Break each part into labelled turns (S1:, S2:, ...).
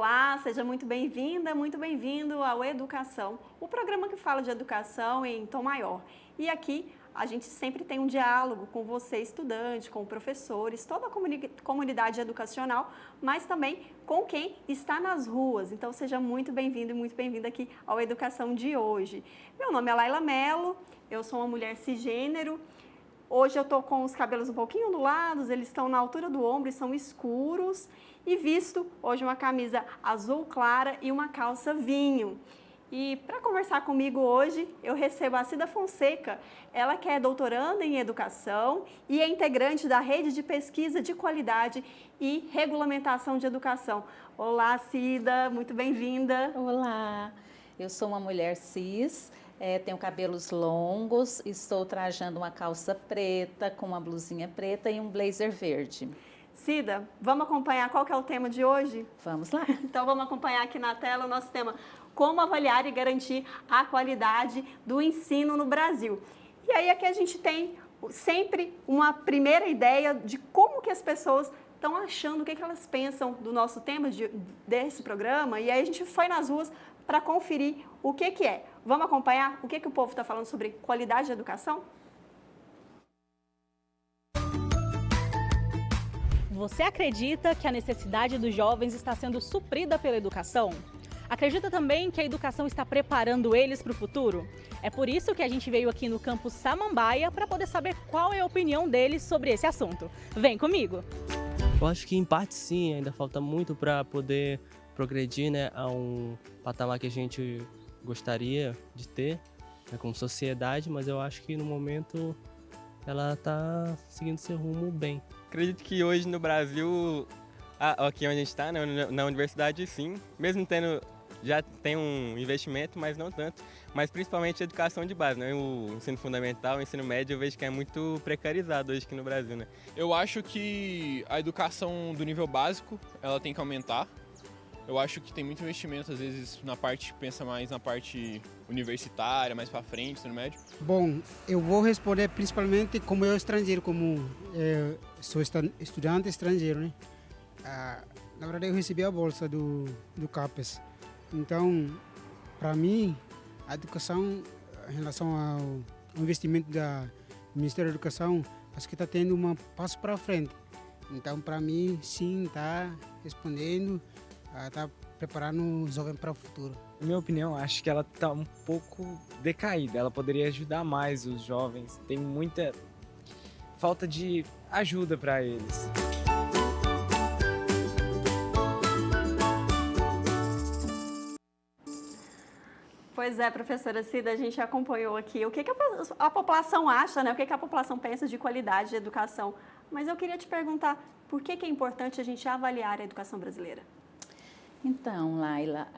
S1: Olá, seja muito bem-vinda, muito bem-vindo ao Educação, o programa que fala de educação em tom maior. E aqui a gente sempre tem um diálogo com você, estudante, com professores, toda a comunidade educacional, mas também com quem está nas ruas. Então seja muito bem-vindo e muito bem-vinda aqui ao Educação de hoje. Meu nome é Laila Mello, eu sou uma mulher cisgênero. Hoje eu estou com os cabelos um pouquinho ondulados, eles estão na altura do ombro e são escuros. E visto hoje uma camisa azul clara e uma calça vinho. E para conversar comigo hoje, eu recebo a Cida Fonseca, ela que é doutoranda em educação e é integrante da Rede de Pesquisa de Qualidade e Regulamentação de Educação. Olá, Cida, muito bem-vinda.
S2: Olá, eu sou uma mulher cis, tenho cabelos longos, estou trajando uma calça preta com uma blusinha preta e um blazer verde.
S1: Cida, vamos acompanhar qual que é o tema de hoje?
S2: Vamos lá.
S1: Então vamos acompanhar aqui na tela o nosso tema, como avaliar e garantir a qualidade do ensino no Brasil. E aí aqui a gente tem sempre uma primeira ideia de como que as pessoas estão achando, o que elas pensam do nosso tema desse programa, e aí a gente foi nas ruas para conferir o que é. Vamos acompanhar o que o povo está falando sobre qualidade de educação?
S3: Você acredita que a necessidade dos jovens está sendo suprida pela educação? Acredita também que a educação está preparando eles para o futuro? É por isso que a gente veio aqui no campus Samambaia para poder saber qual é a opinião deles sobre esse assunto. Vem comigo!
S4: Eu acho que em parte sim, ainda falta muito para poder progredir, né, a um patamar que a gente gostaria de ter, né, como sociedade, mas eu acho que no momento ela está seguindo seu rumo bem.
S5: Acredito que hoje no Brasil, aqui onde a gente está, na universidade sim, mesmo já tem um investimento, mas não tanto, mas principalmente a educação de base, né? O ensino fundamental, o ensino médio, eu vejo que é muito precarizado hoje aqui no Brasil, né?
S6: Eu acho que a educação do nível básico, ela tem que aumentar. Eu acho que tem muito investimento, às vezes, pensa mais na parte universitária, mais para frente, ensino médio.
S7: Bom, eu vou responder principalmente como eu estrangeiro, sou estudante estrangeiro, né? Na verdade, eu recebi a bolsa do CAPES. Então, para mim, a educação, em relação ao investimento do Ministério da Educação, acho que está tendo um passo para frente. Então, para mim, sim, está respondendo, está preparando o jovem para o futuro.
S8: Na minha opinião, acho que ela está um pouco decaída. Ela poderia ajudar mais os jovens. Tem muita falta de ajuda para eles.
S1: Pois é, professora Cida, a gente acompanhou aqui o que a população acha, né? O que a população pensa de qualidade de educação. Mas eu queria te perguntar, por que é importante a gente avaliar a educação brasileira?
S2: Então, Laila,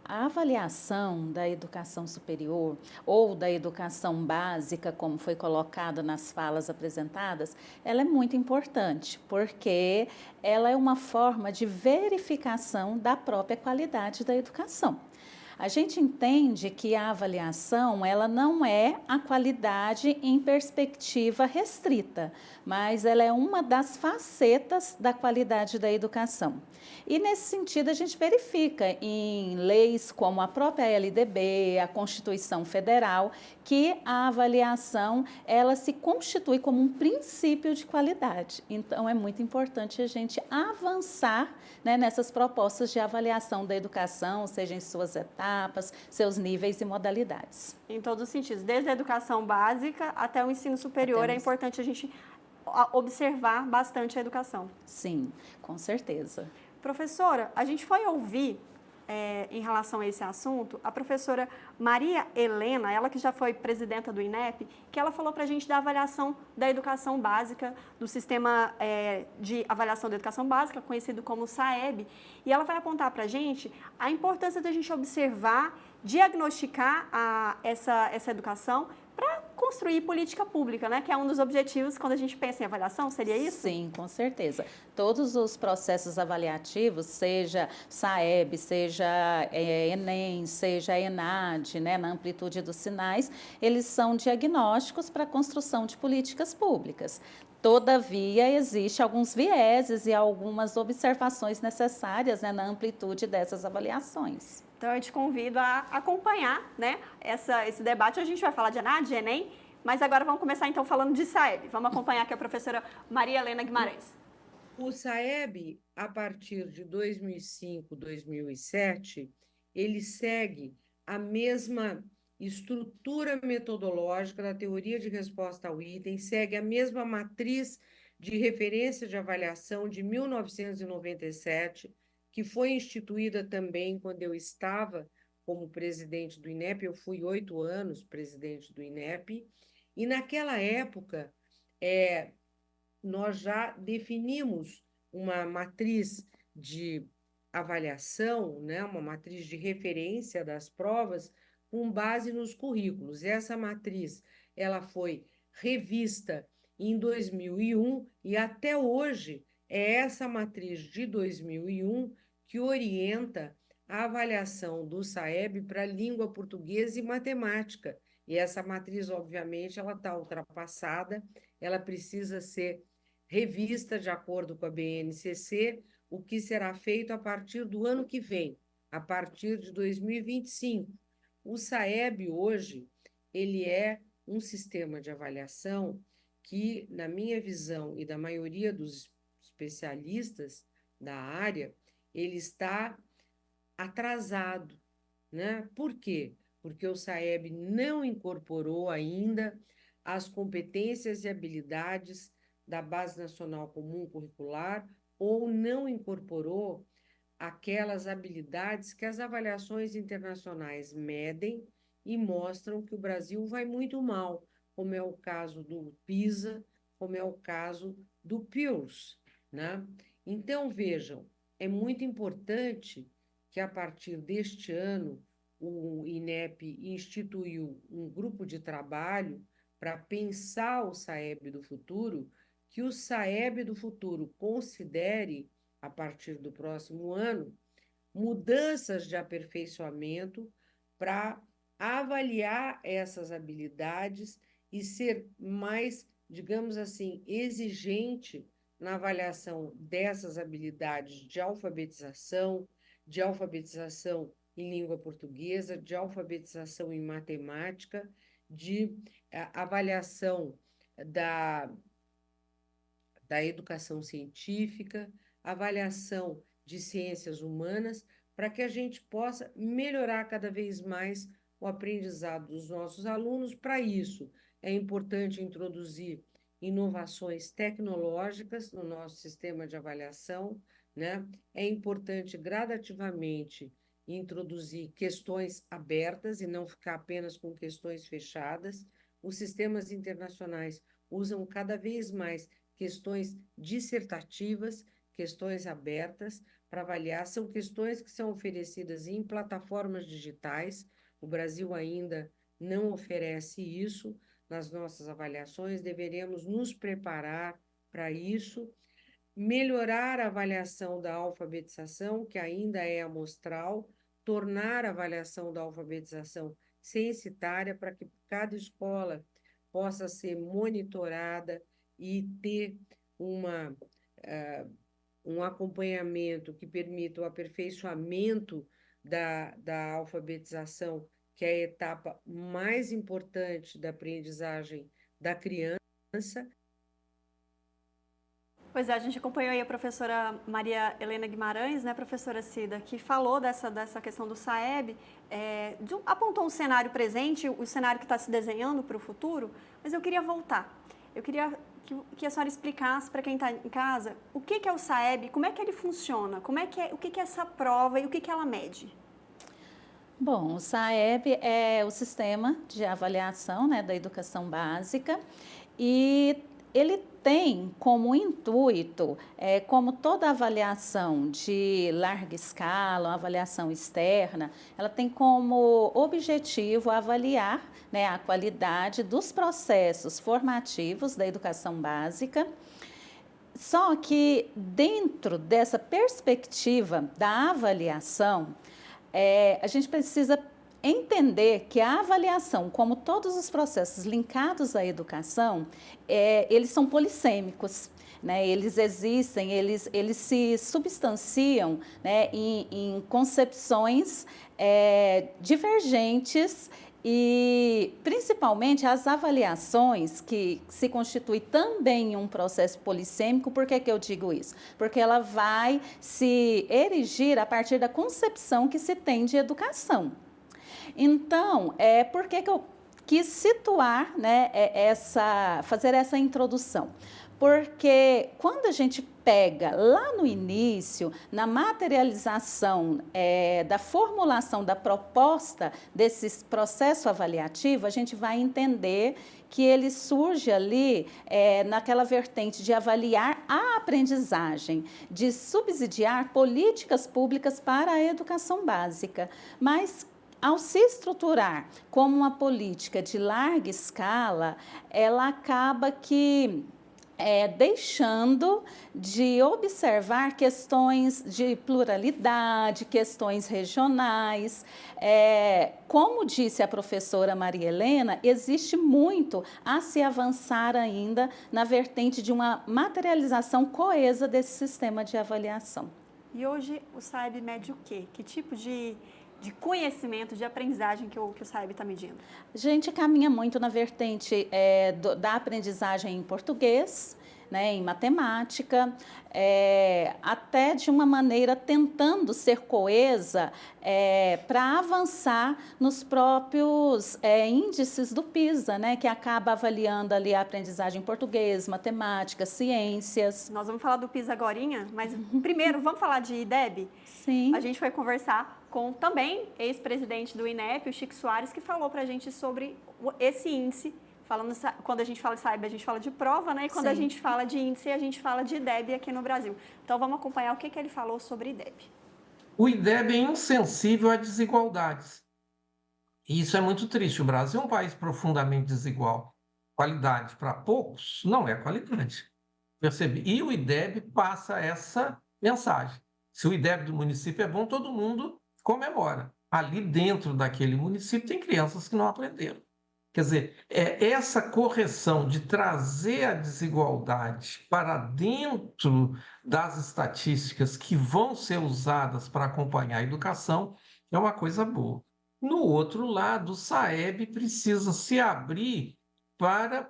S2: a avaliação da educação superior ou da educação básica, como foi colocado nas falas apresentadas, ela é muito importante, porque ela é uma forma de verificação da própria qualidade da educação. A gente entende que a avaliação, ela não é a qualidade em perspectiva restrita, mas ela é uma das facetas da qualidade da educação. E nesse sentido a gente verifica em leis como a própria LDB, a Constituição Federal, que a avaliação, ela se constitui como um princípio de qualidade. Então é muito importante a gente avançar, né, nessas propostas de avaliação da educação, seja em suas etapas, seus níveis e modalidades.
S1: Em todos os sentidos, desde a educação básica até o ensino superior, é importante a gente observar bastante a educação.
S2: Sim, com certeza.
S1: Professora, a gente foi ouvir, em relação a esse assunto, a professora Maria Helena, ela que já foi presidenta do INEP, que ela falou para a gente da avaliação da educação básica, do sistema de avaliação da educação básica, conhecido como SAEB, e ela vai apontar para a gente a importância da gente observar, diagnosticar essa educação para construir política pública, né? Que é um dos objetivos quando a gente pensa em avaliação, seria isso?
S2: Sim, com certeza. Todos os processos avaliativos, seja SAEB, seja ENEM, seja ENAD, né, na amplitude dos sinais, eles são diagnósticos para a construção de políticas públicas. Todavia, existe alguns vieses e algumas observações necessárias, né, na amplitude dessas avaliações.
S1: Então, eu te convido a acompanhar, né, esse debate. Hoje a gente vai falar de ENAD, de Enem, mas agora vamos começar então falando de SAEB. Vamos acompanhar aqui a professora Maria Helena Guimarães.
S9: O SAEB, a partir de 2005, 2007, ele segue a mesma estrutura metodológica da teoria de resposta ao item, segue a mesma matriz de referência de avaliação de 1997, que foi instituída também quando eu estava como presidente do INEP. Eu fui 8 anos presidente do INEP, e naquela época nós já definimos uma matriz de avaliação, né, uma matriz de referência das provas com base nos currículos. Essa matriz ela foi revista em 2001 e até hoje é essa matriz de 2001 que orienta a avaliação do SAEB para língua portuguesa e matemática. E essa matriz, obviamente, ela está ultrapassada, ela precisa ser revista de acordo com a BNCC, o que será feito a partir do ano que vem, a partir de 2025. O SAEB hoje, ele é um sistema de avaliação que, na minha visão e da maioria dos especialistas da área, ele está atrasado, né? Por quê? Porque o SAEB não incorporou ainda as competências e habilidades da Base Nacional Comum Curricular ou não incorporou aquelas habilidades que as avaliações internacionais medem e mostram que o Brasil vai muito mal, como é o caso do PISA, como é o caso do PIRLS, né? Então, vejam, é muito importante que, a partir deste ano, o INEP instituiu um grupo de trabalho para pensar o SAEB do futuro, que o SAEB do futuro considere, a partir do próximo ano, mudanças de aperfeiçoamento para avaliar essas habilidades e ser mais, digamos assim, exigente na avaliação dessas habilidades de alfabetização em língua portuguesa, de alfabetização em matemática, de avaliação da educação científica, avaliação de ciências humanas, para que a gente possa melhorar cada vez mais o aprendizado dos nossos alunos. Para isso, é importante introduzir inovações tecnológicas no nosso sistema de avaliação, né? É importante gradativamente introduzir questões abertas e não ficar apenas com questões fechadas. Os sistemas internacionais usam cada vez mais questões dissertativas, questões abertas para avaliar. São questões que são oferecidas em plataformas digitais. O Brasil ainda não oferece isso nas nossas avaliações, deveremos nos preparar para isso, melhorar a avaliação da alfabetização, que ainda é amostral, tornar a avaliação da alfabetização censitária para que cada escola possa ser monitorada e ter um acompanhamento que permita o aperfeiçoamento da alfabetização, que é a etapa mais importante da aprendizagem da criança.
S1: Pois é, a gente acompanhou aí a professora Maria Helena Guimarães, né, professora Cida, que falou dessa questão do SAEB, apontou um cenário presente, o cenário que está se desenhando para o futuro, mas eu queria voltar. Eu queria que a senhora explicasse para quem está em casa o que é o SAEB, como é que ele funciona, o que é essa prova e o que ela mede.
S2: Bom, o SAEB é o sistema de avaliação, né, da educação básica, e ele tem como intuito, como toda avaliação de larga escala, uma avaliação externa, ela tem como objetivo avaliar, né, a qualidade dos processos formativos da educação básica. Só que dentro dessa perspectiva da avaliação, a gente precisa entender que a avaliação, como todos os processos linkados à educação, eles são polissêmicos. Né, eles existem, eles se substanciam, né, em concepções divergentes e, principalmente, as avaliações que se constituem também em um processo polissêmico. Por que eu digo isso? Porque ela vai se erigir a partir da concepção que se tem de educação. Então, por que eu quis situar, né, fazer essa introdução? Porque quando a gente pega lá no início, na materialização da formulação da proposta desse processo avaliativo, a gente vai entender que ele surge ali naquela vertente de avaliar a aprendizagem, de subsidiar políticas públicas para a educação básica. Mas, ao se estruturar como uma política de larga escala, ela acaba que deixando de observar questões de pluralidade, questões regionais. Como disse a professora Maria Helena, existe muito a se avançar ainda na vertente de uma materialização coesa desse sistema de avaliação.
S1: E hoje o SAEB mede o quê? Que tipo de conhecimento, de aprendizagem que o SAEB está medindo?
S2: A gente caminha muito na vertente da aprendizagem em português, né, em matemática, até de uma maneira tentando ser coesa para avançar nos próprios índices do PISA, né, que acaba avaliando ali a aprendizagem em português, matemática, ciências.
S1: Nós vamos falar do PISA agorinha, mas primeiro vamos falar de IDEB?
S2: Sim.
S1: A gente foi conversar com também ex-presidente do INEP, o Chico Soares, que falou para a gente sobre esse índice. Quando a gente fala de SAEB, a gente fala de prova, né? E quando a gente fala de índice, a gente fala de IDEB aqui no Brasil. Então, vamos acompanhar o que ele falou sobre IDEB.
S10: O IDEB é insensível a desigualdades. E isso é muito triste. O Brasil é um país profundamente desigual. Qualidade para poucos não é qualidade. Percebe? E o IDEB passa essa mensagem. Se o IDEB do município é bom, todo mundo comemora. Ali dentro daquele município tem crianças que não aprenderam. Quer dizer, essa correção de trazer a desigualdade para dentro das estatísticas que vão ser usadas para acompanhar a educação é uma coisa boa. No outro lado, o SAEB precisa se abrir para...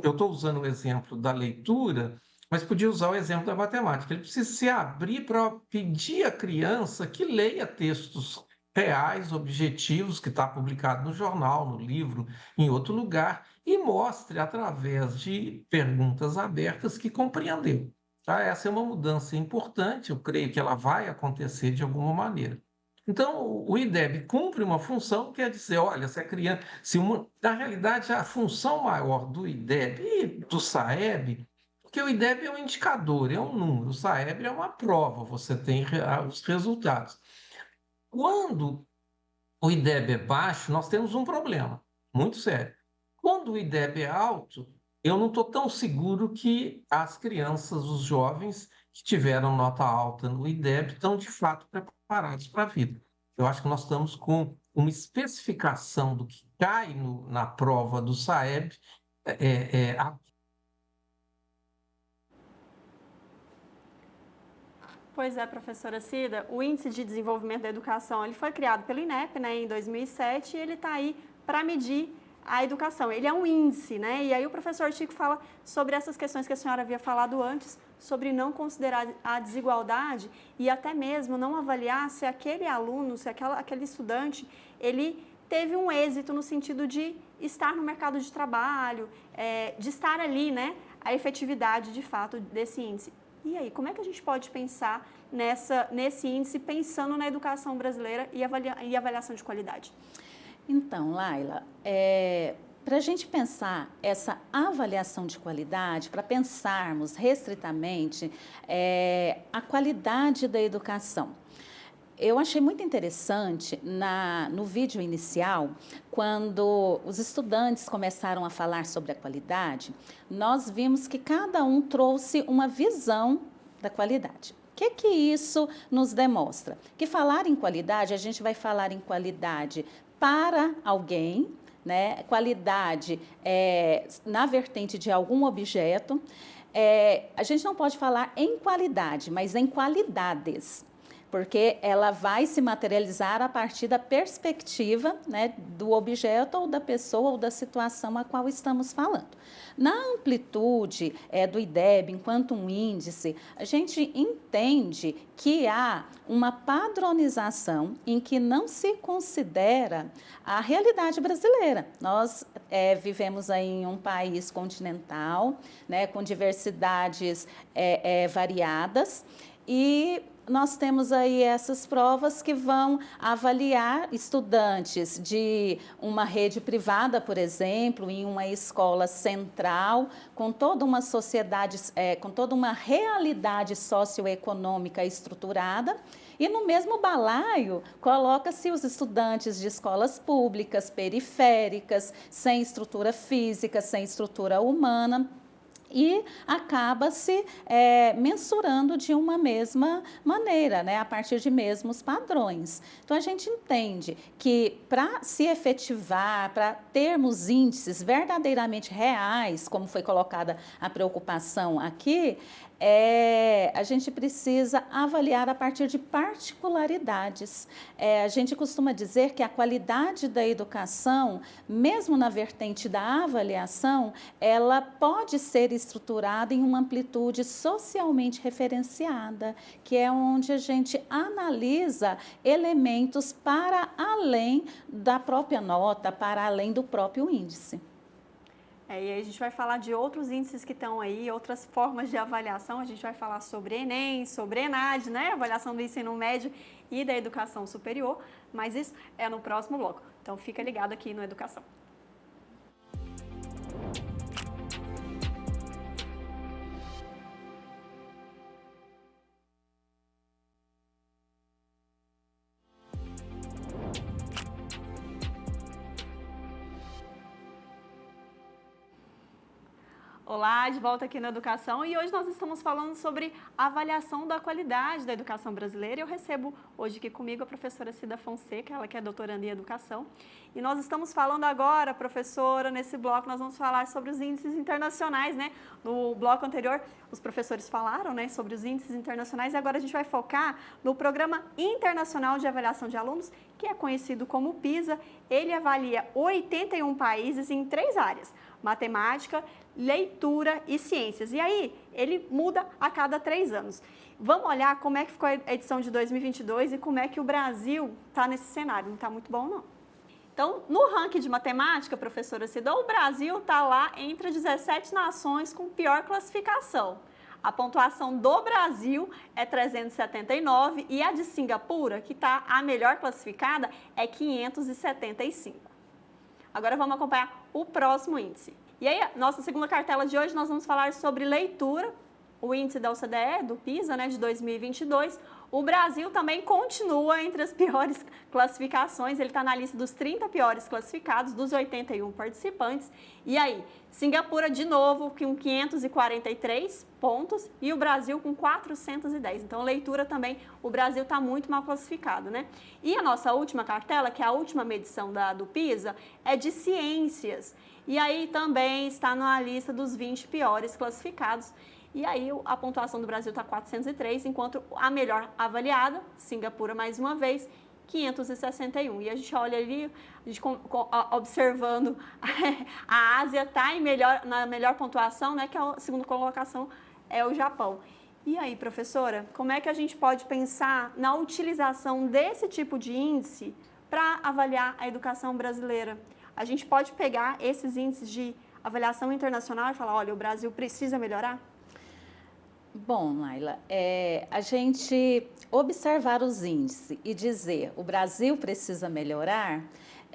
S10: eu estou usando o exemplo da leitura, mas podia usar o exemplo da matemática. Ele precisa se abrir para pedir à criança que leia textos reais, objetivos, que está publicado no jornal, no livro, em outro lugar, e mostre, através de perguntas abertas, que compreendeu. Tá? Essa é uma mudança importante, eu creio que ela vai acontecer de alguma maneira. Então, o IDEB cumpre uma função, que é dizer, olha, se a criança... Na realidade, a função maior do IDEB e do SAEB, porque o IDEB é um indicador, é um número, o SAEB é uma prova, você tem os resultados. Quando o IDEB é baixo, nós temos um problema muito sério. Quando o IDEB é alto, eu não estou tão seguro que as crianças, os jovens que tiveram nota alta no IDEB estão, de fato, preparados para a vida. Eu acho que nós estamos com uma especificação do que cai na prova do SAEB.
S1: Pois é, professora Cida, o Índice de Desenvolvimento da Educação ele foi criado pelo INEP, né, em 2007, e ele está aí para medir a educação. Ele é um índice, né? E aí o professor Chico fala sobre essas questões que a senhora havia falado antes, sobre não considerar a desigualdade e até mesmo não avaliar se aquele aluno, se aquele estudante, ele teve um êxito no sentido de estar no mercado de trabalho, de estar ali, né? A efetividade, de fato, desse índice. E aí, como é que a gente pode pensar nesse índice, pensando na educação brasileira e avaliação de qualidade?
S2: Então, Laila, para a gente pensar essa avaliação de qualidade, para pensarmos restritamente a qualidade da educação, eu achei muito interessante no vídeo inicial, quando os estudantes começaram a falar sobre a qualidade, nós vimos que cada um trouxe uma visão da qualidade. que isso nos demonstra? Que falar em qualidade, a gente vai falar em qualidade para alguém, né? Qualidade na vertente de algum objeto. A gente não pode falar em qualidade, mas em qualidades, porque ela vai se materializar a partir da perspectiva, né, do objeto ou da pessoa ou da situação a qual estamos falando. Na amplitude do IDEB, enquanto um índice, a gente entende que há uma padronização em que não se considera a realidade brasileira. Nós vivemos aí em um país continental, né, com diversidades variadas, e nós temos aí essas provas que vão avaliar estudantes de uma rede privada, por exemplo, em uma escola central, com toda uma sociedade, com toda uma realidade socioeconômica estruturada. E no mesmo balaio, coloca-se os estudantes de escolas públicas, periféricas, sem estrutura física, sem estrutura humana, e acaba-se mensurando de uma mesma maneira, né, a partir de mesmos padrões. Então, a gente entende que para se efetivar, para termos índices verdadeiramente reais, como foi colocada a preocupação aqui, a gente precisa avaliar a partir de particularidades. A gente costuma dizer que a qualidade da educação, mesmo na vertente da avaliação, ela pode ser estruturada em uma amplitude socialmente referenciada, que é onde a gente analisa elementos para além da própria nota, para além do próprio índice.
S1: E aí a gente vai falar de outros índices que estão aí, outras formas de avaliação. A gente vai falar sobre Enem, sobre ENAD, né? Avaliação do ensino médio e da educação superior, mas isso é no próximo bloco. Então fica ligado aqui no Educação. Olá, de volta aqui na Educação, e hoje nós estamos falando sobre a avaliação da qualidade da educação brasileira. Eu recebo hoje aqui comigo a professora Cida Fonseca, ela que é doutoranda em Educação, e nós estamos falando agora, professora, nesse bloco nós vamos falar sobre os índices internacionais, né? No bloco anterior, os professores falaram, né, sobre os índices internacionais, e agora a gente vai focar no Programa Internacional de Avaliação de Alunos, que é conhecido como PISA. Ele avalia 81 países em 3 áreas: matemática, leitura e ciências. E aí, ele muda a cada 3 anos. Vamos olhar como é que ficou a edição de 2022 e como é que o Brasil está nesse cenário. Não está muito bom, não. Então, no ranking de matemática, professora Cida, o Brasil está lá entre 17 nações com pior classificação. A pontuação do Brasil é 379 e a de Singapura, que está a melhor classificada, é 575. Agora vamos acompanhar o próximo índice. E aí, nossa segunda cartela de hoje, nós vamos falar sobre leitura, o índice da OCDE, do PISA, né, de 2022. O Brasil também continua entre as piores classificações, ele está na lista dos 30 piores classificados, dos 81 participantes. E aí, Singapura de novo com 543 pontos e o Brasil com 410. Então, leitura também, o Brasil está muito mal classificado, né? E a nossa última cartela, que é a última medição do PISA, é de ciências. E aí também está na lista dos 20 piores classificados. E aí a pontuação do Brasil está 403, enquanto a melhor avaliada, Singapura mais uma vez, 561. E a gente olha ali, a gente observando, a Ásia está na melhor pontuação, né, que a segunda colocação é o Japão. E aí, professora, como é que a gente pode pensar na utilização desse tipo de índice para avaliar a educação brasileira? A gente pode pegar esses índices de avaliação internacional e falar, olha, o Brasil precisa melhorar?
S2: Bom, Laila, a gente observar os índices e dizer o Brasil precisa melhorar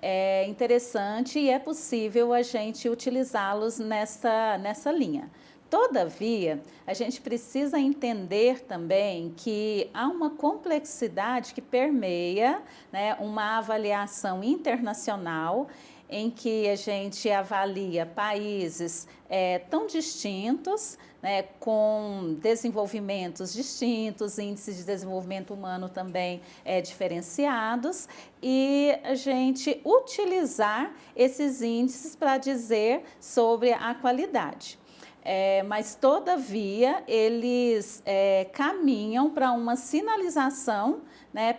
S2: é interessante e é possível a gente utilizá-los nessa linha. Todavia, a gente precisa entender também que há uma complexidade que permeia, né, uma avaliação internacional em que a gente avalia países tão distintos, né, com desenvolvimentos distintos, índices de desenvolvimento humano também diferenciados, e a gente utilizar esses índices para dizer sobre a qualidade. Mas, todavia, eles caminham para uma sinalização, né,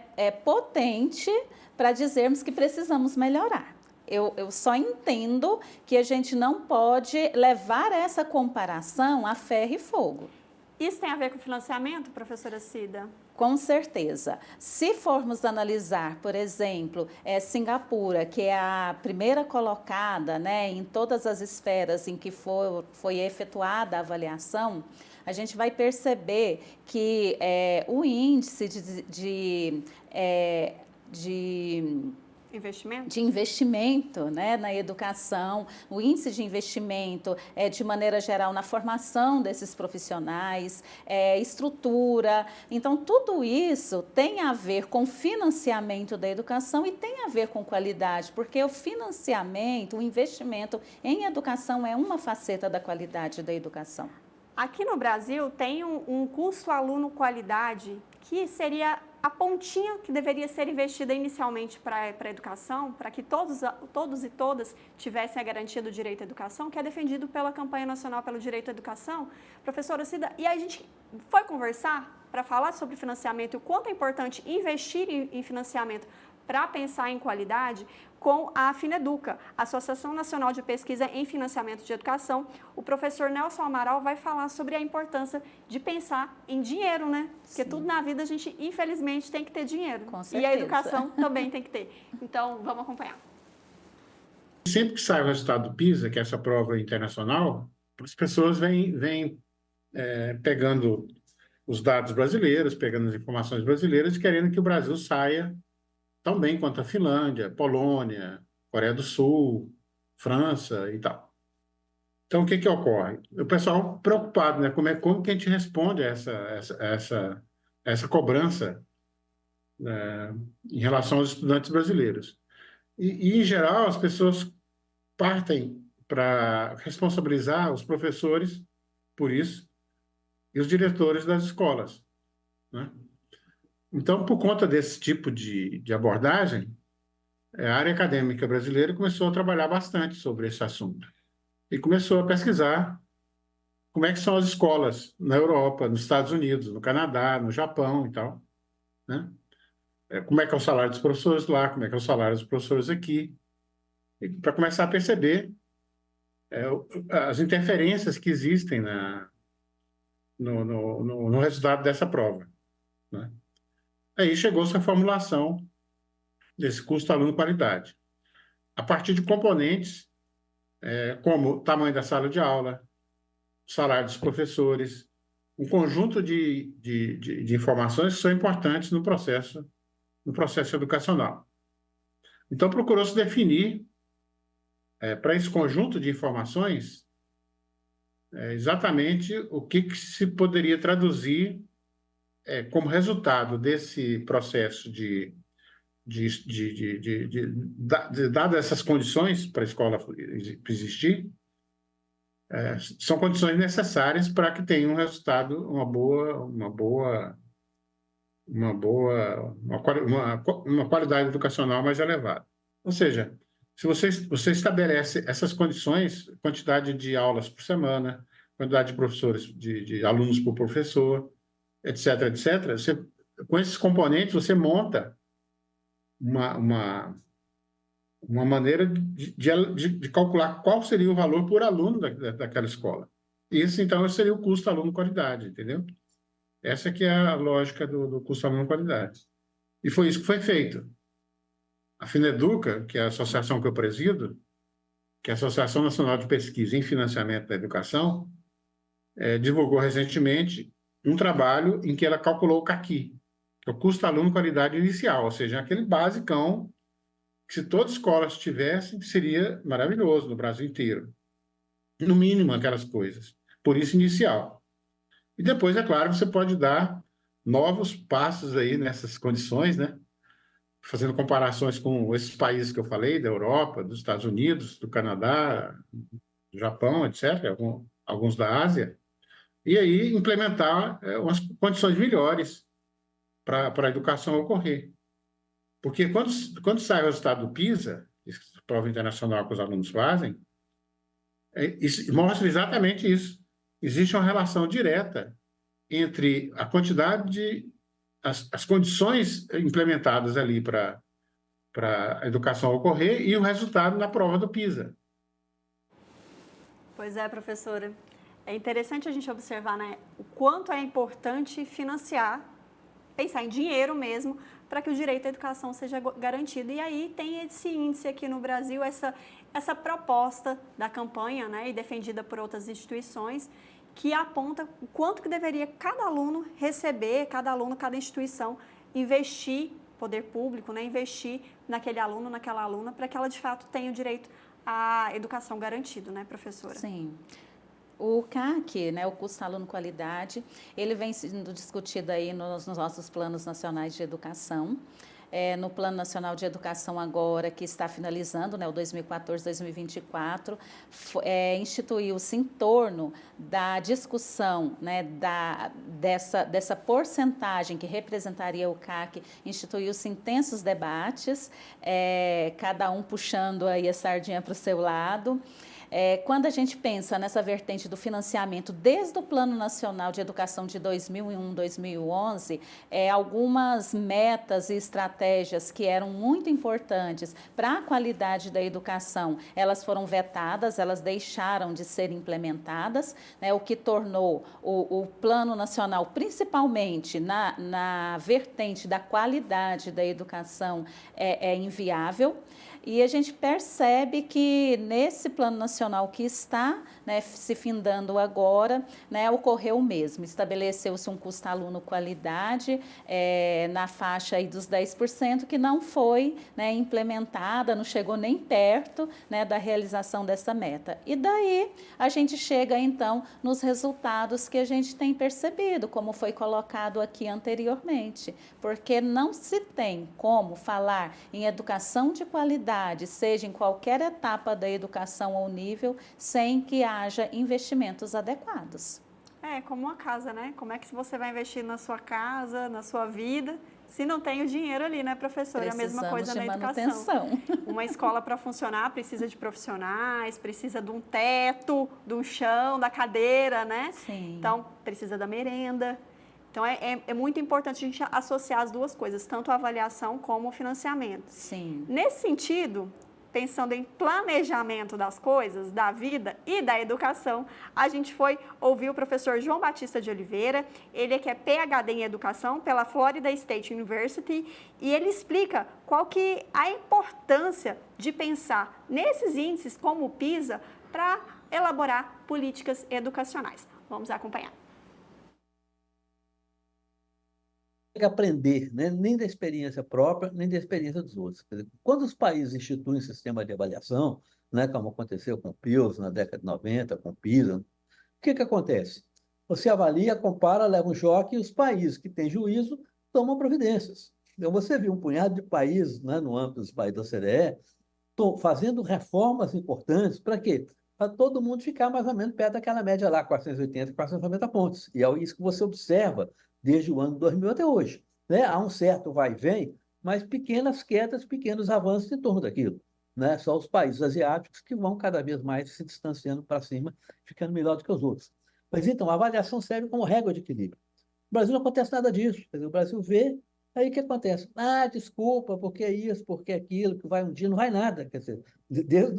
S2: potente para dizermos que precisamos melhorar. Eu só entendo que a gente não pode levar essa comparação a ferro e fogo.
S1: Isso tem a ver com financiamento, professora Cida?
S2: Com certeza. Se formos analisar, por exemplo, Singapura, que é a primeira colocada, né, em todas as esferas em que foi efetuada a avaliação, a gente vai perceber que o índice de investimento, né, na educação, o índice de investimento de maneira geral na formação desses profissionais, estrutura. Então, tudo isso tem a ver com financiamento da educação e tem a ver com qualidade, porque o financiamento, o investimento em educação é uma faceta da qualidade da educação.
S1: Aqui no Brasil tem um custo aluno qualidade que seria a pontinha que deveria ser investida inicialmente para a educação, para que todos e todas tivessem a garantia do direito à educação, que é defendido pela Campanha Nacional pelo Direito à Educação. Professora Cida, e a gente foi conversar para falar sobre financiamento e o quanto é importante investir em financiamento para pensar em qualidade com a Fineduca, Associação Nacional de Pesquisa em Financiamento de Educação. O professor Nelson Amaral vai falar sobre a importância de pensar em dinheiro, né? Porque tudo na vida a gente, infelizmente, tem que ter dinheiro.
S2: Com certeza.
S1: E a educação também tem que ter. Então, vamos acompanhar.
S11: Sempre que sai o resultado do PISA, que é essa prova internacional, as pessoas vêm pegando os dados brasileiros, pegando as informações brasileiras e querendo que o Brasil saia tão bem quanto a Finlândia, Polônia, Coreia do Sul, França e tal. Então, o que ocorre? O pessoal preocupado, né? Como que a gente responde a essa cobrança, né, em relação aos estudantes brasileiros? Em geral, as pessoas partem para responsabilizar os professores por isso e os diretores das escolas, né? Então, por conta desse tipo de abordagem, a área acadêmica brasileira começou a trabalhar bastante sobre esse assunto e começou a pesquisar como é que são as escolas na Europa, nos Estados Unidos, no Canadá, no Japão e tal, né? Como é que é o salário dos professores lá, como é que é o salário dos professores aqui, para começar a perceber as interferências que existem no resultado dessa prova, né? Aí chegou-se à formulação desse custo aluno-qualidade, a partir de componentes como o tamanho da sala de aula, o salário dos professores, um conjunto de informações que são importantes no processo educacional. Então, procurou-se definir, para esse conjunto de informações, exatamente o que se poderia traduzir como resultado desse processo dadas essas condições para a escola existir, são condições necessárias para que tenha um resultado, uma qualidade educacional mais elevada. Ou seja, se você estabelece essas condições, quantidade de aulas por semana, quantidade de professores, de alunos por professor, etc., com esses componentes, você monta uma maneira de calcular qual seria o valor por aluno daquela escola. Isso, então, seria o custo aluno-qualidade, entendeu? Essa que é a lógica do custo aluno-qualidade. E foi isso que foi feito. A Fineduca, que é a associação que eu presido, que é a Associação Nacional de Pesquisa em Financiamento da Educação, divulgou recentemente um trabalho em que ela calculou o CAQI, que é o custo aluno-qualidade inicial, ou seja, aquele basicão que, se todas as escolas tivessem, seria maravilhoso no Brasil inteiro. No mínimo, aquelas coisas. Por isso, inicial. E depois, é claro, você pode dar novos passos aí nessas condições, né? Fazendo comparações com esses países que eu falei, da Europa, dos Estados Unidos, do Canadá, do Japão, etc., alguns da Ásia, e aí implementar umas condições melhores para a educação ocorrer. Porque quando sai o resultado do PISA, essa prova internacional que os alunos fazem, isso mostra exatamente isso. Existe uma relação direta entre a quantidade de as condições implementadas ali para a educação ocorrer e o resultado na prova do PISA.
S1: Pois é, professora. É interessante a gente observar, né, o quanto é importante financiar, pensar em dinheiro mesmo, para que o direito à educação seja garantido. E aí tem esse índice aqui no Brasil, essa proposta da campanha, né, e defendida por outras instituições, que aponta o quanto que deveria cada aluno receber, cada aluno, cada instituição, investir, poder público, né, investir naquele aluno, naquela aluna, para que ela, de fato, tenha o direito à educação garantido, né, professora?
S2: Sim. O CAC, né, o Custo Aluno Qualidade, ele vem sendo discutido aí nos nossos planos nacionais de educação. No Plano Nacional de Educação agora, que está finalizando, né, o 2014-2024, instituiu-se em torno da discussão, né, dessa porcentagem que representaria o CAC, instituiu-se intensos debates, cada um puxando aí a sardinha para o seu lado. Quando a gente pensa nessa vertente do financiamento desde o Plano Nacional de Educação de 2001-2011, algumas metas e estratégias que eram muito importantes para a qualidade da educação, elas foram vetadas, elas deixaram de ser implementadas, né, o que tornou o Plano Nacional, principalmente na vertente da qualidade da educação, inviável. E a gente percebe que nesse plano nacional que está, né, se findando agora, né, ocorreu o mesmo. Estabeleceu-se um custo-aluno qualidade na faixa aí dos 10%, que não foi, né, implementada, não chegou nem perto, né, da realização dessa meta. E daí a gente chega, então, nos resultados que a gente tem percebido, como foi colocado aqui anteriormente. Porque não se tem como falar em educação de qualidade, seja em qualquer etapa da educação ou nível, sem que haja investimentos adequados.
S1: Como uma casa, né? Como é que você vai investir na sua casa, na sua vida, se não tem o dinheiro ali, né, professora? É a mesma coisa na educação. Uma escola para funcionar precisa de profissionais, precisa de um teto, de um chão, da cadeira, né?
S2: Sim.
S1: Então, precisa da merenda. Então, é muito importante a gente associar as duas coisas, tanto a avaliação como o financiamento.
S2: Sim.
S1: Nesse sentido, pensando em planejamento das coisas, da vida e da educação, a gente foi ouvir o professor João Batista de Oliveira, ele que é PhD em Educação pela Florida State University, e ele explica qual que é a importância de pensar nesses índices como o PISA para elaborar políticas educacionais. Vamos acompanhar.
S12: Que aprender, né? Nem da experiência própria, nem da experiência dos outros. Quer dizer, quando os países instituem um sistema de avaliação, né, como aconteceu com o PILS na década de 90, com o PISA, o que acontece? Você avalia, compara, leva um choque e os países que têm juízo tomam providências. Então, você viu um punhado de países, né, no âmbito dos países da OCDE, fazendo reformas importantes. Para quê? Para todo mundo ficar mais ou menos perto daquela média lá, 480, 490 pontos. E é isso que você observa desde o ano 2000 até hoje, né? Há um certo vai e vem, mas pequenas quedas, pequenos avanços em torno daquilo, né? Só os países asiáticos que vão cada vez mais se distanciando para cima, ficando melhor do que os outros. Mas então, a avaliação serve como régua de equilíbrio. No Brasil não acontece nada disso. Quer dizer, o Brasil vê, aí o que acontece? Desculpa, porque isso, porque aquilo, que vai um dia, não vai nada. Quer dizer, desde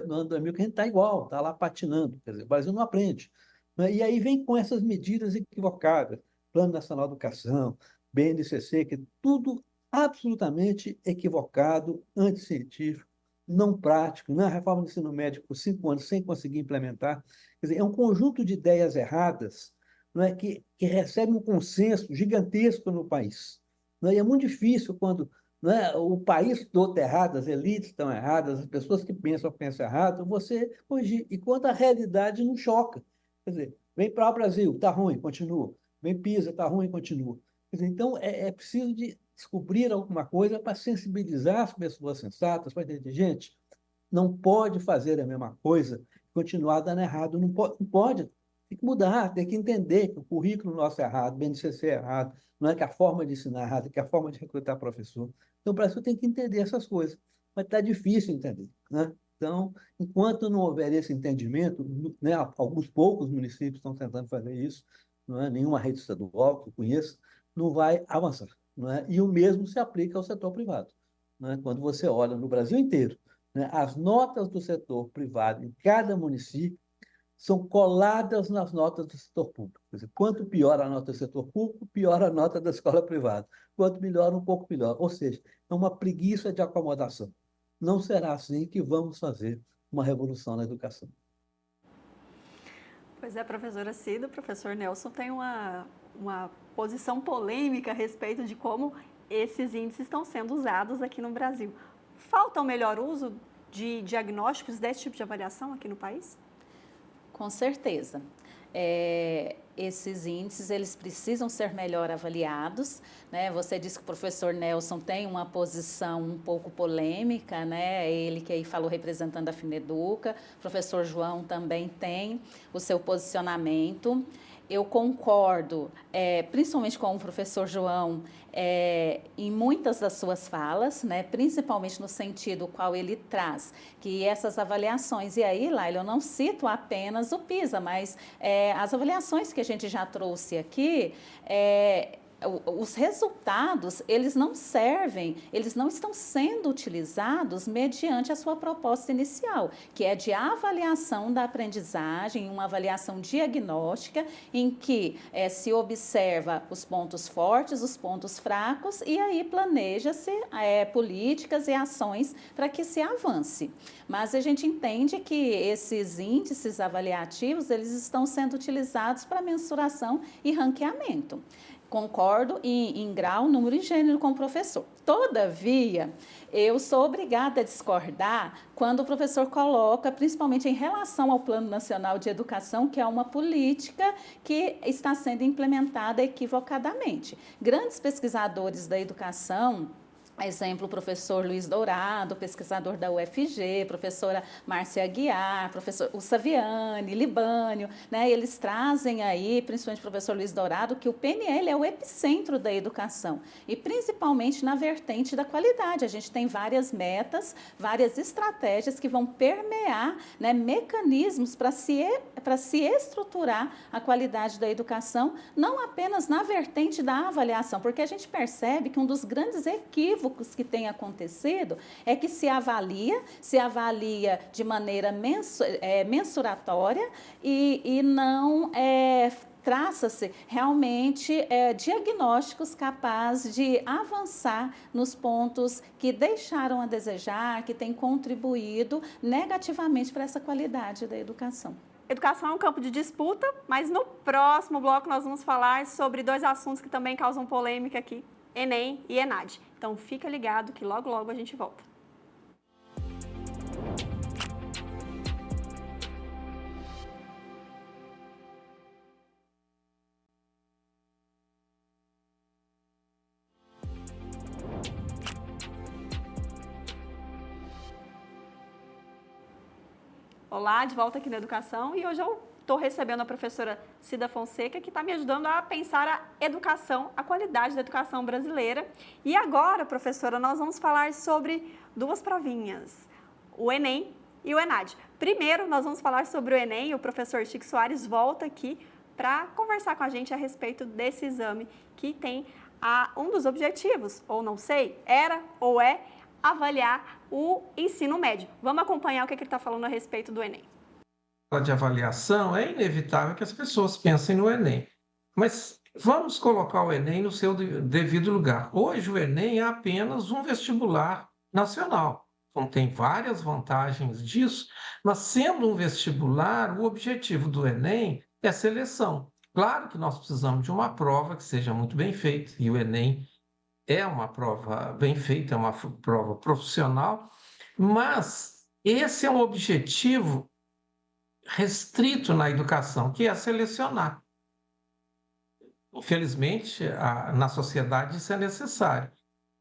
S12: no ano 2000 que a gente está igual, está lá patinando. Quer dizer, o Brasil não aprende. Né? E aí vem com essas medidas equivocadas, Plano Nacional de Educação, BNCC, que é tudo absolutamente equivocado, anticientífico, não prático, não é a reforma do ensino médio por 5 anos sem conseguir implementar. Quer dizer, é um conjunto de ideias erradas, não é, que recebe um consenso gigantesco no país. Não é? E é muito difícil quando, não é, o país todo está errado, as elites estão erradas, as pessoas que pensam errado, você corrigir. E quando a realidade não choca. Quer dizer, vem para o Brasil, está ruim, continua. Vem PISA, está ruim, continua. Quer dizer, então, é preciso de descobrir alguma coisa para sensibilizar as pessoas sensatas, para entender, gente, não pode fazer a mesma coisa, continuar dando errado, não pode. Tem que mudar, tem que entender que o currículo nosso é errado, o BNCC é errado, não é que a forma de ensinar é errada, que a forma de recrutar professor. Então, o Brasil tem que entender essas coisas, mas está difícil entender, né? Então, enquanto não houver esse entendimento, né, alguns poucos municípios estão tentando fazer isso, não é? Nenhuma rede estadual que eu conheça, não vai avançar, não é? E o mesmo se aplica ao setor privado, né? Quando você olha no Brasil inteiro, né, as notas do setor privado em cada município são coladas nas notas do setor público. Quer dizer, quanto pior a nota do setor público, pior a nota da escola privada. Quanto melhor, um pouco melhor. Ou seja, é uma preguiça de acomodação. Não será assim que vamos fazer uma revolução na educação.
S1: Pois é, professora Cida, o professor Nelson tem uma posição polêmica a respeito de como esses índices estão sendo usados aqui no Brasil. Falta um melhor uso de diagnósticos desse tipo de avaliação aqui no país?
S2: Com certeza. Esses índices, eles precisam ser melhor avaliados, né? Você disse que o professor Nelson tem uma posição um pouco polêmica, né? Ele que aí falou representando a Fineduca, o professor João também tem o seu posicionamento. Eu concordo, principalmente com o professor João, em muitas das suas falas, né, principalmente no sentido qual ele traz, que essas avaliações, e aí, Laila, eu não cito apenas o PISA, mas as avaliações que a gente já trouxe aqui, os resultados, eles não servem, eles não estão sendo utilizados mediante a sua proposta inicial, que é de avaliação da aprendizagem, uma avaliação diagnóstica, em que se observa os pontos fortes, os pontos fracos, e aí planeja-se políticas e ações para que se avance. Mas a gente entende que esses índices avaliativos, eles estão sendo utilizados para mensuração e ranqueamento. Concordo em grau, número e gênero com o professor. Todavia, eu sou obrigada a discordar quando o professor coloca, principalmente em relação ao Plano Nacional de Educação, que é uma política que está sendo implementada equivocadamente. Grandes pesquisadores da educação, exemplo, o professor Luiz Dourado, pesquisador da UFG, professora Márcia Aguiar, professor Saviani, Libânio, né? Eles trazem aí, principalmente o professor Luiz Dourado, que o PNL é o epicentro da educação e principalmente na vertente da qualidade. A gente tem várias metas, várias estratégias que vão permear, né, mecanismos para se estruturar a qualidade da educação, não apenas na vertente da avaliação, porque a gente percebe que um dos grandes equívocos que tem acontecido é que se avalia de maneira mensuratória e não traça-se realmente diagnósticos capazes de avançar nos pontos que deixaram a desejar, que têm contribuído negativamente para essa qualidade da educação.
S1: Educação é um campo de disputa, mas no próximo bloco nós vamos falar sobre dois assuntos que também causam polêmica aqui, Enem e ENAD. Então fica ligado que logo logo a gente volta. Olá, de volta aqui na Educação, e hoje eu estou recebendo a professora Cida Fonseca, que está me ajudando a pensar a educação, a qualidade da educação brasileira. E agora, professora, nós vamos falar sobre duas provinhas, o Enem e o ENAD. Primeiro, nós vamos falar sobre o Enem, e o professor Chico Soares volta aqui para conversar com a gente a respeito desse exame que tem um dos objetivos, ou não sei, era ou é, avaliar o ensino médio. Vamos acompanhar o que ele está falando a respeito do Enem.
S10: De avaliação, é inevitável que as pessoas pensem no Enem. Mas vamos colocar o Enem no seu devido lugar. Hoje, o Enem é apenas um vestibular nacional. Então, tem várias vantagens disso, mas sendo um vestibular, o objetivo do Enem é seleção. Claro que nós precisamos de uma prova que seja muito bem feita, e o Enem é uma prova bem feita, é uma prova profissional, mas esse é um objetivo restrito na educação, que é selecionar. Infelizmente, na sociedade isso é necessário.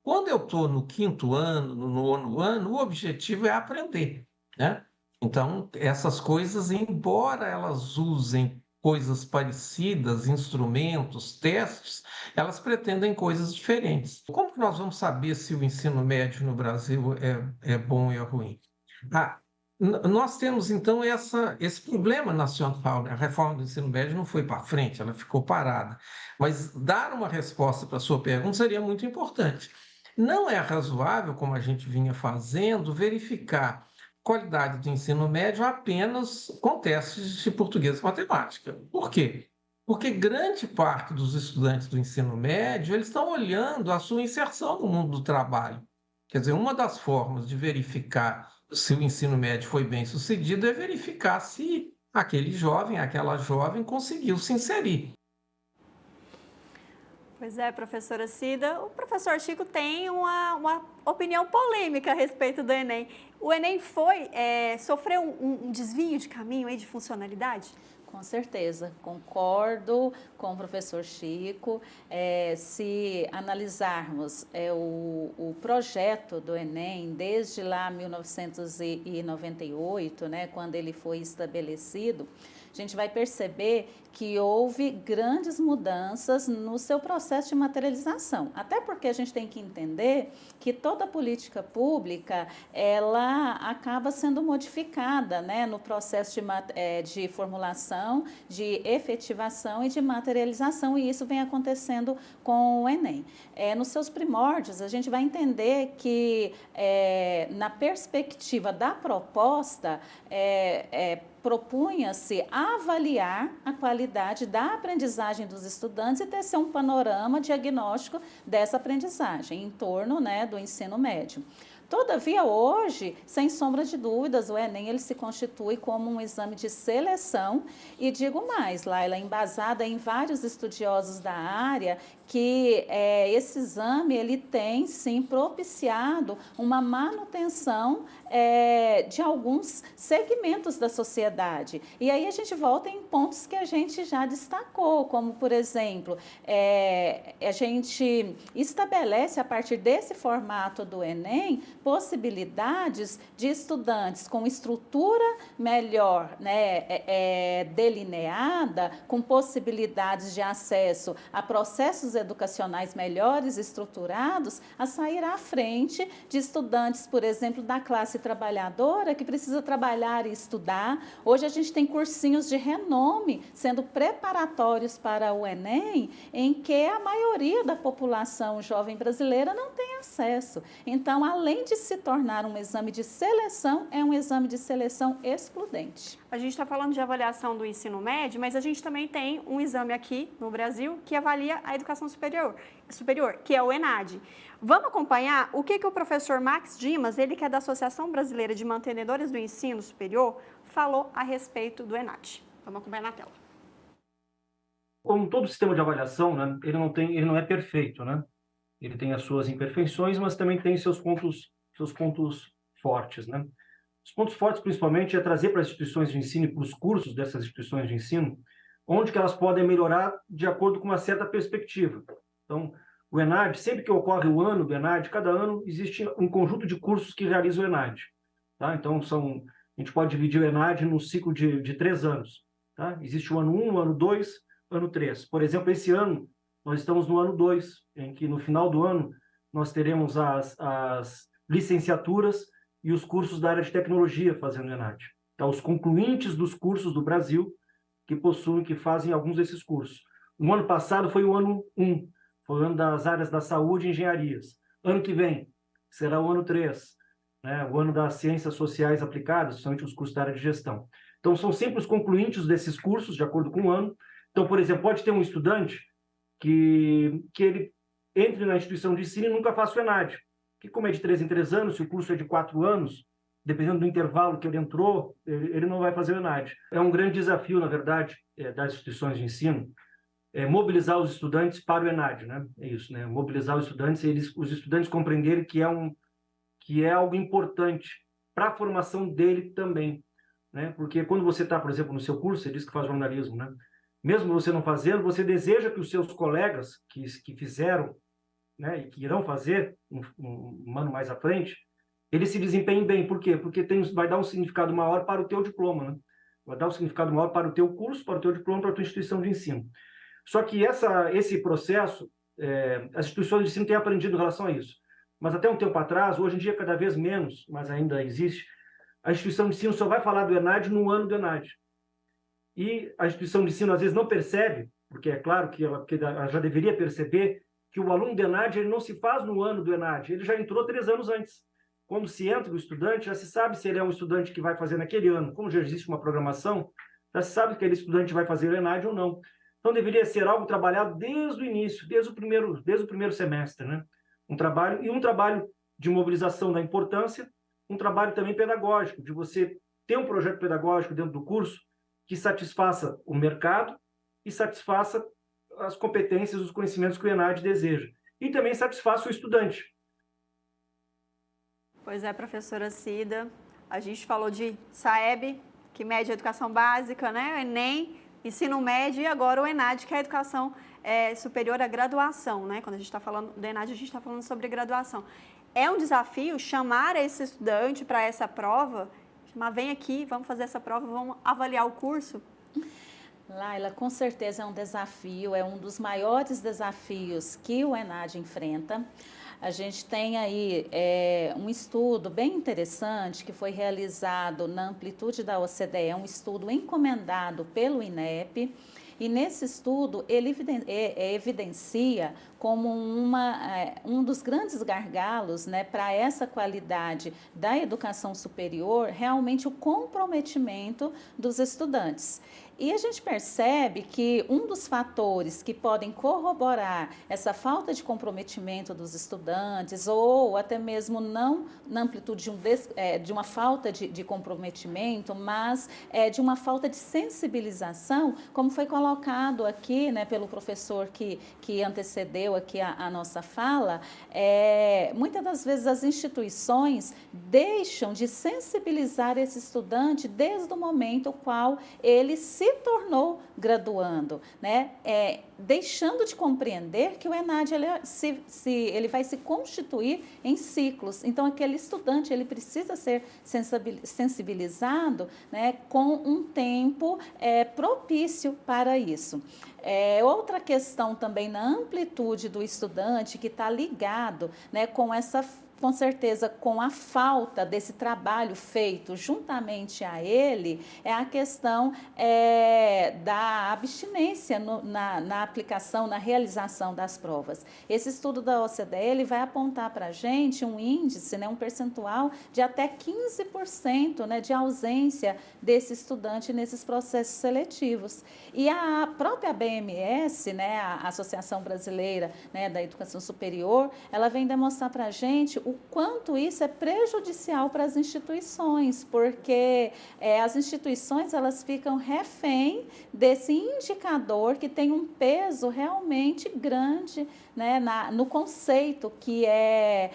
S10: Quando eu estou no 5º ano, no 9º ano, o objetivo é aprender, né? Então, essas coisas, embora elas usem coisas parecidas, instrumentos, testes, elas pretendem coisas diferentes. Como que nós vamos saber se o ensino médio no Brasil é bom ou é ruim? Nós temos, então, esse problema nacional, né? A reforma do ensino médio não foi para frente, ela ficou parada. Mas dar uma resposta para a sua pergunta seria muito importante. Não é razoável, como a gente vinha fazendo, verificar qualidade do ensino médio apenas com testes de português e matemática. Por quê? Porque grande parte dos estudantes do ensino médio, eles estão olhando a sua inserção no mundo do trabalho. Quer dizer, uma das formas de verificar se o ensino médio foi bem sucedido é verificar se aquele jovem, aquela jovem conseguiu se inserir.
S1: Pois é, professora Cida, o professor Chico tem uma opinião polêmica a respeito do Enem. O Enem sofreu um desvio de caminho aí de funcionalidade?
S2: Com certeza, concordo com o professor Chico. Se analisarmos o projeto do Enem, desde lá 1998, né, quando ele foi estabelecido, a gente vai perceber que houve grandes mudanças no seu processo de materialização. Até porque a gente tem que entender que toda política pública, ela acaba sendo modificada, né, no processo de formulação, de efetivação e de materialização, e isso vem acontecendo com o Enem. Nos seus primórdios, a gente vai entender que, na perspectiva da proposta, propunha-se avaliar a qualidade da aprendizagem dos estudantes e tecer um panorama diagnóstico dessa aprendizagem em torno, né, do ensino médio. Todavia, hoje, sem sombra de dúvidas, o Enem ele se constitui como um exame de seleção e digo mais, Laila, embasada em vários estudiosos da área, que esse exame ele tem, sim, propiciado uma manutenção de alguns segmentos da sociedade. E aí a gente volta em pontos que a gente já destacou, como, por exemplo, a gente estabelece, a partir desse formato do Enem, possibilidades de estudantes com estrutura melhor, né, delineada, com possibilidades de acesso a processos educacionais melhores estruturados, a sair à frente de estudantes, por exemplo, da classe trabalhadora, que precisa trabalhar e estudar. Hoje a gente tem cursinhos de renome sendo preparatórios para o Enem, em que a maioria da população jovem brasileira não tem acesso. Então, além de se tornar um exame de seleção, é um exame de seleção excludente.
S1: A gente está falando de avaliação do ensino médio, mas a gente também tem um exame aqui no Brasil que avalia a educação superior, que é o ENAD. Vamos acompanhar o que o professor Max Dimas, ele que é da Associação Brasileira de Mantenedores do Ensino Superior, falou a respeito do ENAD. Vamos acompanhar na tela.
S13: Como todo sistema de avaliação, né, ele não é perfeito, né? Ele tem as suas imperfeições, mas também tem seus pontos fortes, né? Os pontos fortes, principalmente, é trazer para as instituições de ensino e para os cursos dessas instituições de ensino, onde que elas podem melhorar de acordo com uma certa perspectiva. Então, o ENAD, sempre que ocorre o ano do ENAD, cada ano existe um conjunto de cursos que realizam o ENAD. Tá? Então, a gente pode dividir o ENAD num ciclo de 3 anos. Tá? Existe o ano 1, o ano 2, ano 3. Por exemplo, esse ano, nós estamos no ano 2, em que no final do ano nós teremos as licenciaturas e os cursos da área de tecnologia fazendo o ENAD. Então, os concluintes dos cursos do Brasil que fazem alguns desses cursos. O ano passado foi o ano 1, foi o ano das áreas da saúde e engenharias. Ano que vem será o ano 3, né? O ano das ciências sociais aplicadas, principalmente os cursos da área de gestão. Então, são sempre os concluintes desses cursos, de acordo com o ano. Então, por exemplo, pode ter um estudante que ele entre na instituição de ensino e nunca faça o ENAD. Que, como é de 3 em 3 anos, se o curso é de 4 anos, dependendo do intervalo que ele entrou, ele não vai fazer o ENAD. É um grande desafio, na verdade, das instituições de ensino, mobilizar os estudantes para o ENAD, né? É isso, né? Mobilizar os estudantes e os estudantes compreenderem que é algo importante para a formação dele também, né? Porque quando você está, por exemplo, no seu curso, você diz que faz jornalismo, né? Mesmo você não fazendo, você deseja que os seus colegas que fizeram, né, e que irão fazer um ano mais à frente, eles se desempenhem bem. Por quê? Porque vai dar um significado maior para o teu diploma, né? vai dar um significado maior para o teu curso, para o teu diploma, para a tua instituição de ensino. Só que esse processo, as instituições de ensino têm aprendido em relação a isso. Mas até um tempo atrás, hoje em dia cada vez menos, mas ainda existe, a instituição de ensino só vai falar do ENAD no ano do ENAD. E a instituição de ensino às vezes não percebe, porque é claro que ela já deveria perceber, que o aluno do ENAD ele não se faz no ano do ENAD, ele já entrou 3 anos antes. Quando se entra o estudante, já se sabe se ele é um estudante que vai fazer naquele ano. Como já existe uma programação, já se sabe que aquele estudante vai fazer o ENAD ou não. Então, deveria ser algo trabalhado desde o início, desde o primeiro semestre, né? Um trabalho de mobilização da importância, um trabalho também pedagógico, de você ter um projeto pedagógico dentro do curso que satisfaça o mercado e satisfaça as competências, os conhecimentos que o ENAD deseja. E também satisfaça o estudante.
S1: Pois é, professora Cida, a gente falou de SAEB, que mede a educação básica, né? Enem, ensino médio, e agora o ENAD, que é a educação superior à graduação, né? Quando a gente está falando do ENAD, a gente está falando sobre graduação. É um desafio chamar esse estudante para essa prova, chamar, vem aqui, vamos fazer essa prova, vamos avaliar o curso?
S2: Laila, com certeza é um desafio, é um dos maiores desafios que o ENAD enfrenta. A gente tem aí um estudo bem interessante que foi realizado na amplitude da OCDE, um estudo encomendado pelo INEP, e nesse estudo ele evidencia como um dos grandes gargalos, né, para essa qualidade da educação superior, realmente o comprometimento dos estudantes. E a gente percebe que um dos fatores que podem corroborar essa falta de comprometimento dos estudantes, ou até mesmo não na amplitude de uma falta de comprometimento, mas de uma falta de sensibilização, como foi colocado aqui, né, pelo professor que antecedeu aqui a nossa fala, muitas das vezes as instituições deixam de sensibilizar esse estudante desde o momento no qual ele se tornou graduando, né? Deixando de compreender que o ENAD ele vai se constituir em ciclos. Então, aquele estudante ele precisa ser sensibilizado, né, com um tempo propício para isso. Outra questão também na amplitude do estudante que está ligado, né, com certeza, com a falta desse trabalho feito juntamente a ele, é a questão da abstinência na aplicação, na realização das provas. Esse estudo da OCDE ele vai apontar para a gente um índice, né, um percentual de até 15%, né, de ausência desse estudante nesses processos seletivos. E a própria BMS, né, a Associação Brasileira, né, da Educação Superior, ela vem demonstrar para a gente o quanto isso é prejudicial para as instituições, porque as instituições elas ficam refém desse indicador que tem um peso realmente grande, né, no conceito que é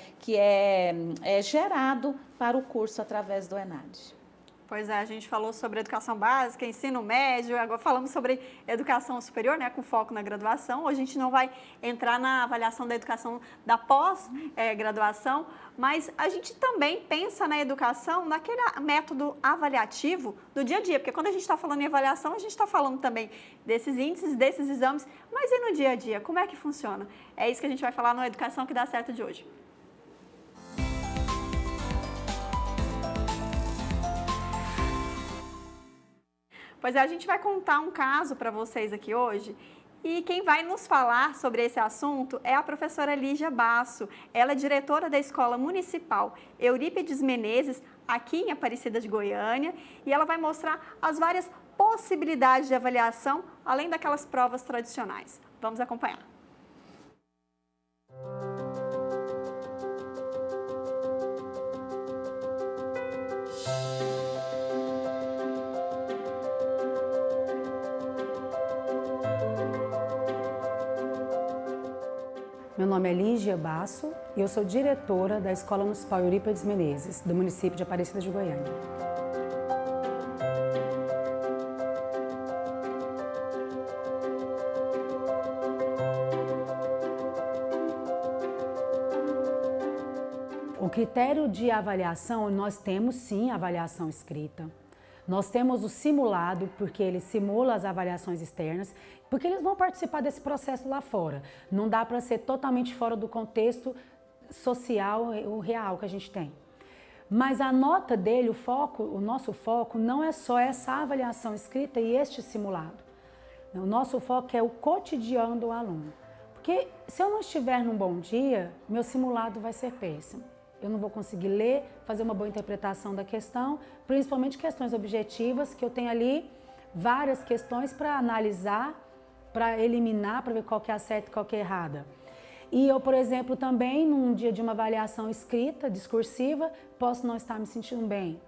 S2: gerado para o curso através do ENAD.
S1: Pois é, a gente falou sobre educação básica, ensino médio, agora falamos sobre educação superior, né, com foco na graduação. Hoje a gente não vai entrar na avaliação da educação da pós-graduação, mas a gente também pensa na educação naquele método avaliativo do dia a dia, porque quando a gente está falando em avaliação, a gente está falando também desses índices, desses exames, mas e no dia a dia, como é que funciona? É isso que a gente vai falar no Educação que Dá Certo de hoje. Pois é, a gente vai contar um caso para vocês aqui hoje e quem vai nos falar sobre esse assunto é a professora Lígia Basso. Ela é diretora da Escola Municipal Eurípides Menezes, aqui em Aparecida de Goiânia, e ela vai mostrar as várias possibilidades de avaliação, além daquelas provas tradicionais. Vamos acompanhar.
S14: Meu nome é Lígia Basso e eu sou diretora da Escola Municipal Eurípides Menezes, do município de Aparecida de Goiânia. O critério de avaliação, nós temos sim avaliação escrita. Nós temos o simulado, porque ele simula as avaliações externas, porque eles vão participar desse processo lá fora. Não dá para ser totalmente fora do contexto social, o real que a gente tem. Mas a nota dele, o nosso foco não é só essa avaliação escrita e este simulado. O nosso foco é o cotidiano do aluno. Porque se eu não estiver num bom dia, meu simulado vai ser péssimo. Eu não vou conseguir ler, fazer uma boa interpretação da questão, principalmente questões objetivas, que eu tenho ali várias questões para analisar, para eliminar, para ver qual que é a certa e qual que é a errada. E eu, por exemplo, também, num dia de uma avaliação escrita, discursiva, posso não estar me sentindo bem.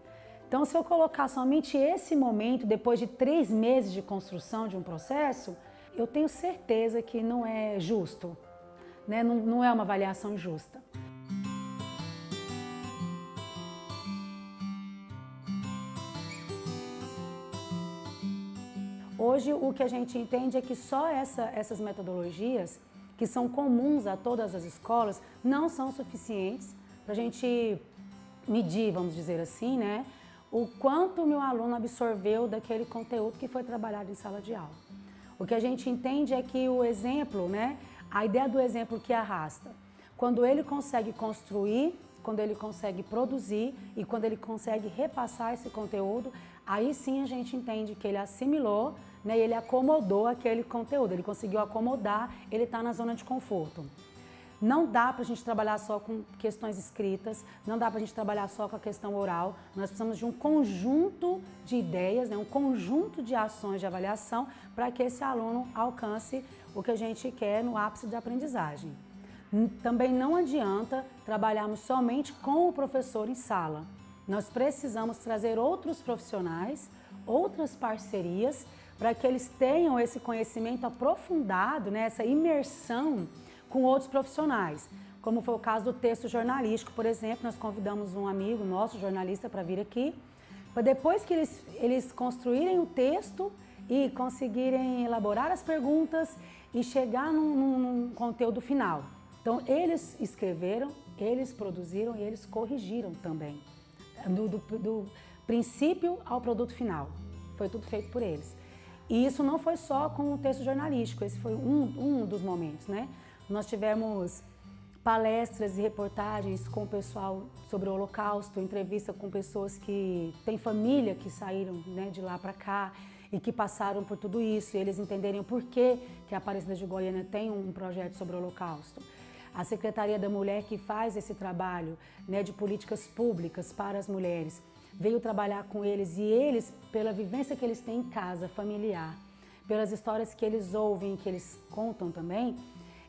S14: Então, se eu colocar somente esse momento, depois de 3 meses de construção de um processo, eu tenho certeza que não é justo, né? Não é uma avaliação justa. Hoje, o que a gente entende é que só essas metodologias, que são comuns a todas as escolas, não são suficientes para a gente medir, vamos dizer assim, né, o quanto o meu aluno absorveu daquele conteúdo que foi trabalhado em sala de aula. O que a gente entende é que o exemplo, né, a ideia do exemplo que arrasta, quando ele consegue construir, quando ele consegue produzir e quando ele consegue repassar esse conteúdo, aí sim a gente entende que ele assimilou, né, ele acomodou aquele conteúdo, ele conseguiu acomodar, ele está na zona de conforto. Não dá para a gente trabalhar só com questões escritas, não dá para a gente trabalhar só com a questão oral, nós precisamos de um conjunto de ideias, né, um conjunto de ações de avaliação para que esse aluno alcance o que a gente quer no ápice da aprendizagem. Também não adianta trabalharmos somente com o professor em sala. Nós precisamos trazer outros profissionais, outras parcerias, para que eles tenham esse conhecimento aprofundado, né, essa imersão com outros profissionais. Como foi o caso do texto jornalístico, por exemplo, nós convidamos um amigo nosso, jornalista, para vir aqui, para depois que eles construírem o texto e conseguirem elaborar as perguntas e chegar num conteúdo final. Então, eles escreveram, eles produziram e eles corrigiram também, do princípio ao produto final. Foi tudo feito por eles. E isso não foi só com o texto jornalístico, esse foi um dos momentos, né? Nós tivemos palestras e reportagens com o pessoal sobre o Holocausto, entrevista com pessoas que têm família que saíram, né, de lá para cá e que passaram por tudo isso, e eles entenderem o porquê que a Aparecida de Goiânia tem um projeto sobre o Holocausto. A Secretaria da Mulher, que faz esse trabalho, né, de políticas públicas para as mulheres, veio trabalhar com eles, e eles, pela vivência que eles têm em casa, familiar, pelas histórias que eles ouvem, que eles contam também,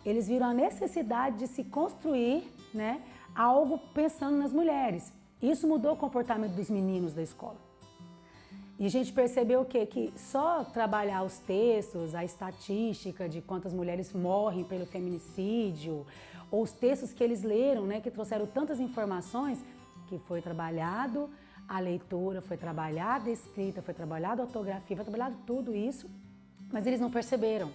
S14: eles viram a necessidade de se construir, né, algo pensando nas mulheres. Isso mudou o comportamento dos meninos da escola. E a gente percebeu o quê? Que só trabalhar os textos, a estatística de quantas mulheres morrem pelo feminicídio, ou os textos que eles leram, né, que trouxeram tantas informações, que foi trabalhado a leitura, foi trabalhada a escrita, foi trabalhada a ortografia, foi trabalhado tudo isso, mas eles não perceberam.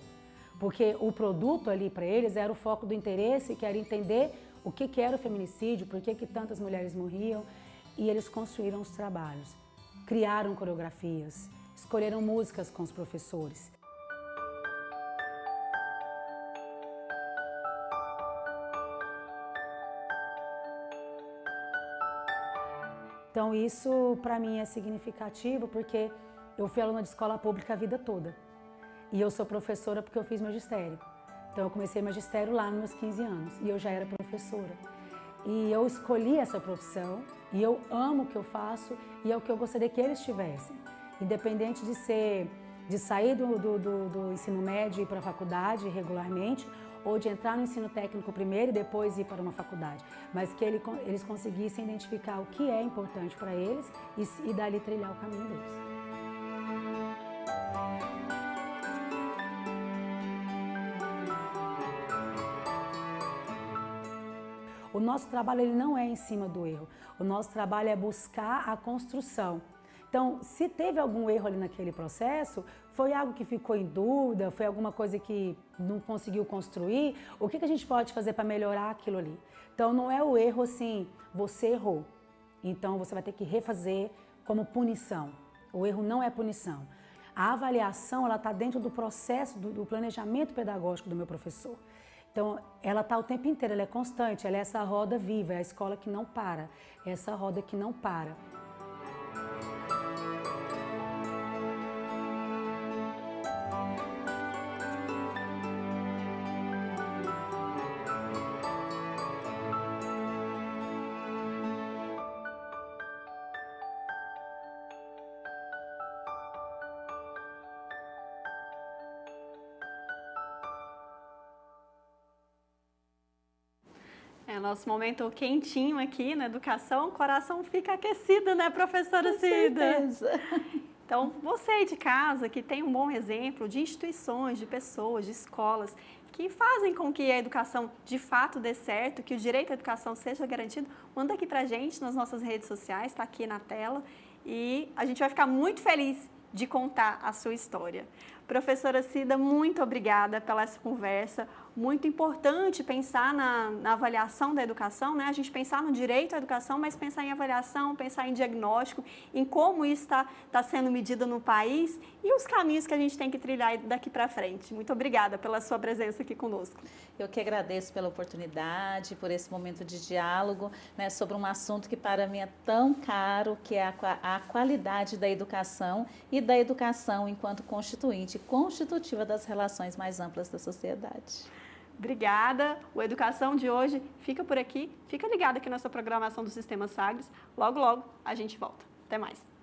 S14: Porque o produto ali para eles era o foco do interesse, que era entender o que era o feminicídio, por que tantas mulheres morriam, e eles construíram os trabalhos, criaram coreografias, escolheram músicas com os professores. Então isso para mim é significativo porque eu fui aluna de escola pública a vida toda. E eu sou professora porque eu fiz magistério. Então eu comecei magistério lá nos meus 15 anos e eu já era professora. E eu escolhi essa profissão e eu amo o que eu faço e é o que eu gostaria que eles tivessem. Independente de sair do ensino médio e ir para a faculdade regularmente, ou de entrar no ensino técnico primeiro e depois ir para uma faculdade. Mas que eles conseguissem identificar o que é importante para eles e dali trilhar o caminho deles. O nosso trabalho ele não é em cima do erro, o nosso trabalho é buscar a construção. Então, se teve algum erro ali naquele processo, foi algo que ficou em dúvida, foi alguma coisa que não conseguiu construir, o que a gente pode fazer para melhorar aquilo ali? Então, não é o erro assim, você errou, então você vai ter que refazer como punição. O erro não é punição. A avaliação, ela está dentro do processo do planejamento pedagógico do meu professor. Então, ela está o tempo inteiro, ela é constante, ela é essa roda viva, é a escola que não para, é essa roda que não para.
S1: Nosso momento quentinho aqui na educação, o coração fica aquecido, né, professora
S2: Com
S1: Cida?
S2: certeza.
S1: Então, você aí de casa que tem um bom exemplo de instituições, de pessoas, de escolas que fazem com que a educação de fato dê certo, que o direito à educação seja garantido, manda aqui pra gente nas nossas redes sociais, está aqui na tela, e a gente vai ficar muito feliz de contar a sua história. Professora Cida, muito obrigada pela essa conversa. Muito importante pensar na avaliação da educação, né? A gente pensar no direito à educação, mas pensar em avaliação, pensar em diagnóstico, em como isso está sendo medido no país e os caminhos que a gente tem que trilhar daqui para frente. Muito obrigada pela sua presença aqui conosco.
S2: Eu que agradeço pela oportunidade, por esse momento de diálogo, né, sobre um assunto que para mim é tão caro, que é a qualidade da educação e da educação enquanto constitutiva das relações mais amplas da sociedade.
S1: Obrigada. O Educação de hoje fica por aqui. Fica ligado aqui na nossa programação do Sistema Sagres. Logo, logo, a gente volta. Até mais.